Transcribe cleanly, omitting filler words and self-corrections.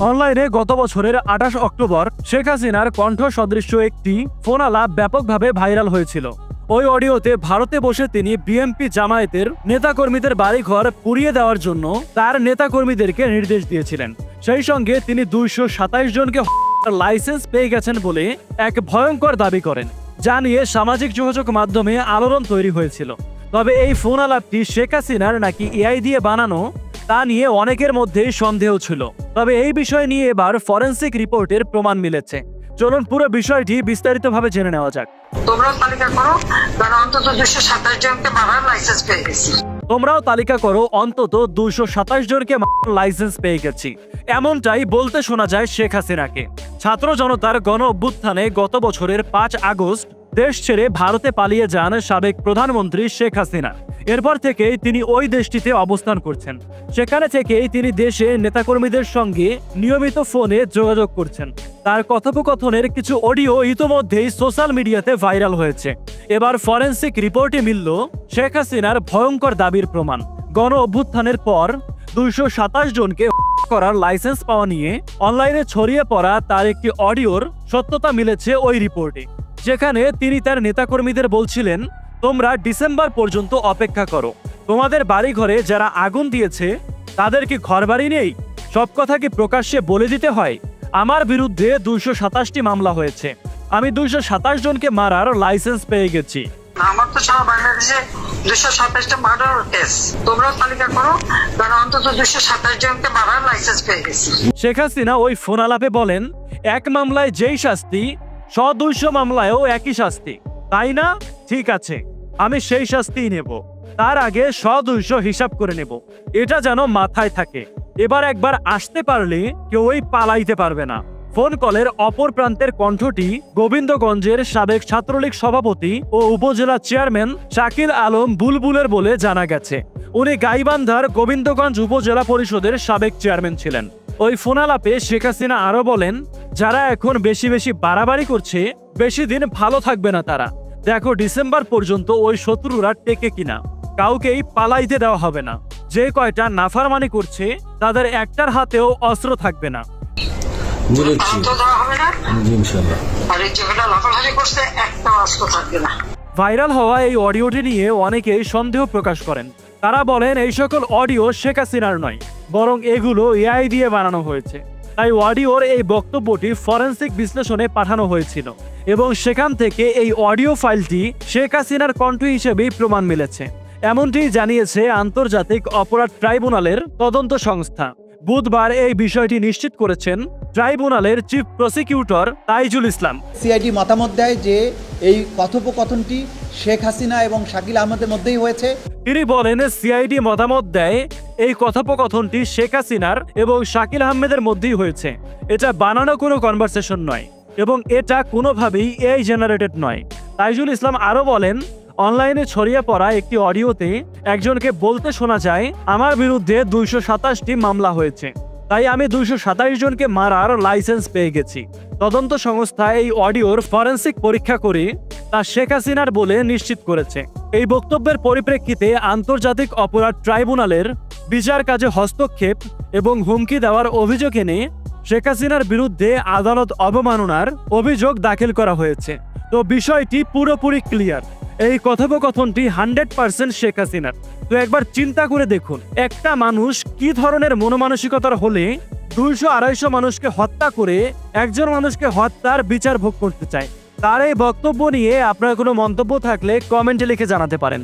অনলাইনে গত বছরের ২৮ অক্টোবর শেখ হাসিনার কণ্ঠ সদৃশ্য একটি ফোন আলাপ ব্যাপকভাবে ভাইরাল হয়েছিল। ওই অডিওতে ভারতে বসে তিনি বিএনপি জামায়াতের নেতাকর্মীদের বাড়িঘর পুড়িয়ে দেওয়ার জন্য তার নেতাকর্মীদেরকে নির্দেশ দিয়েছিলেন। সেই সঙ্গে তিনি ২২৭ জনকে লাইসেন্স পেয়ে গেছেন বলে এক ভয়ঙ্কর দাবি করেন, যা নিয়ে সামাজিক যোগাযোগ মাধ্যমে আলোড়ন তৈরি হয়েছিল। তবে এই ফোন আলাপটি শেখ হাসিনার নাকি এআই দিয়ে বানানো তা নিয়ে অনেকের মধ্যেই সন্দেহ ছিল। তবে এই বিষয় নিয়ে এবার ফরেনসিক রিপোর্টের প্রমাণ মিলেছে। চলুন পুরো বিষয়টি বিস্তারিতভাবে জেনে নেওয়া যাক। তোমরাও তালিকা করো, কারণ অন্তত 227 জনকে মারার লাইসেন্স পেয়ে গেছি। তোমরাও তালিকা করো, অন্তত 227 জনকে লাইসেন্স পেয়ে গেছি, এমনটাই বলতে শোনা যায় শেখ হাসিনাকে। ছাত্র জনতার গণ অভ্যুত্থানে গত বছরের 5 আগস্ট দেশ ছেড়ে ভারতে পালিয়ে যান সাবেক প্রধানমন্ত্রী শেখ হাসিনা। এরপর থেকেই তিনি ওই দেশটিতে অবস্থান করছেন। সেখানে থেকেই তিনি দেশে নেতাকর্মীদের সঙ্গে নিয়মিত ফোনে যোগাযোগ করছেন। তার কথোপকথনের কিছু অডিও ইতোমধ্যেই সোশ্যাল মিডিয়াতে ভাইরাল হয়েছে। এবার ফরেনসিক রিপোর্টে মিলল শেখ হাসিনার ভয়ঙ্কর দাবির প্রমাণ। গণ অভ্যুত্থানের পর 227 জনকে করার লাইসেন্স পাওয়া নিয়ে অনলাইনে ছড়িয়ে পড়া তার একটি অডিওর সত্যতা মিলেছে ওই রিপোর্টে, যেখানে তিনি তার নেতাকর্মীদের বলছিলেন, তোমরা ডিসেম্বর পর্যন্ত অপেক্ষা করো, তোমাদের বাড়ি ঘরে যারা আগুন দিয়েছে তাদের কি ঘরবাড়ি নেই? সব কথা কি প্রকাশ্যে বলে দিতে হয়? আমার বিরুদ্ধে 227টি মামলা হয়েছে, আমি 227 জনকে মারার লাইসেন্স পেয়ে গেছি। আমার তো সারা বাংলাদেশে 227টা মার্ডার কেস। তোমরাও তালিকা করো, কারণ অন্তত 227 জনকে মারার লাইসেন্স পেয়ে গেছি। শেখ হাসিনা ওই ফোন আলাপে বলেন, এক মামলায় যেই শাস্তি 100-200 মামলায়ও একই শাস্তি, তাই না? ঠিক আছে, আমি সেই শাস্তিই নেব, তার আগে 100-200 হিসাব করে নেব। এটা যেন মাথায় থাকে। এবার একবার আসতে পারলে কেউই পালাইতে পারবে না। ফোন কলের অপর প্রান্তের কণ্ঠটি গোবিন্দগঞ্জের সাবেক ছাত্রলীগ সভাপতি ও উপজেলা চেয়ারম্যান শাকিল আলম বুলবুলের বলে জানা গেছে। উনি গাইবান্ধার গোবিন্দগঞ্জ উপজেলা পরিষদের সাবেক চেয়ারম্যান ছিলেন। ওই ফোন আলাপে শেখ হাসিনা আরো বলেন, যারা এখন বেশি বেশি বাড়াবাড়ি করছে বেশি দিন ভালো থাকবে না তারা। দেখো ডিসেম্বর পর্যন্ত ওই শত্রুরা টেকে কিনা, কাউকেই পালাইতে দেওয়া হবে না। যে কয়টা নাফরমানি করছে তাদের একটার হাতেও অস্ত্র থাকবে না। ভাইরাল হওয়া এই অডিওটি নিয়ে অনেকেই সন্দেহ প্রকাশ করেন। তারা বলেন এই সকল অডিও শেখ হাসিনার নয়, বরং এগুলো এআই দিয়ে বানানো হয়েছে। তাই অডিওর এই বক্তব্যটি ফরেনসিক বিশ্লেষণে পাঠানো হয়েছিল এবং সেখান থেকে এই অডিও ফাইলটি শেখ হাসিনার কণ্ঠ হিসেবেই প্রমাণ মিলেছে, এমনটি জানিয়েছে আন্তর্জাতিক অপরাধ ট্রাইব্যুনালের তদন্ত সংস্থা। বুধবার এই বিষয়টি নিশ্চিত করেছেন ট্রাইব্যুনালের চিফ প্রসিকিউটর তাইজুল ইসলাম। সিআইডি মতামত দেয় যে এই কথোপকথনটি শেখ হাসিনা এবং শাকিল আহমেদের মধ্যেই হয়েছে। তিনি বলেন, সিআইডি মতামত দেয় এই কথোপকথনটি শেখ হাসিনার এবং শাকিল আহমেদের মধ্যেই হয়েছে। এটা বানানো কোনো কনভারসেশন নয় এবং এটা কোনোভাবেই এআই জেনারেটেড নয়। তাইজুল ইসলাম আরও বলেন, অনলাইনে ছড়িয়ে পড়া একটি অডিওতে একজনকে বলতে শোনা যায়, আমার বিরুদ্ধে 227টি মামলা হয়েছে, তাই আমি 227 জনকে মারার লাইসেন্স পেয়ে গেছি। তদন্ত সংস্থা এই অডিওর ফরেনসিক পরীক্ষা করে তা শেখ হাসিনার বলে নিশ্চিত করেছে। এই বক্তব্যের পরিপ্রেক্ষিতে আন্তর্জাতিক অপরাধ ট্রাইব্যুনালের বিচার কাজে হস্তক্ষেপ এবং হুমকি দেওয়ার অভিযোগ এনে শেখ হাসিনার বিরুদ্ধে আদালত অবমাননার অভিযোগ দাখিল করা হয়েছে। তো বিষয়টি পুরোপুরি ক্লিয়ার, এই কথোপকথনটি 100% শেখ হাসিনার। তো একবার চিন্তা করে দেখুন, একটা মানুষ কি ধরনের মনোমানসিকতার হলে 200-250 মানুষকে হত্যা করে একজন মানুষকে হত্যার বিচার ভোগ করতে চায়। তার এই বক্তব্য নিয়ে আপনার কোনো মন্তব্য থাকলে কমেন্টে লিখে জানাতে পারেন।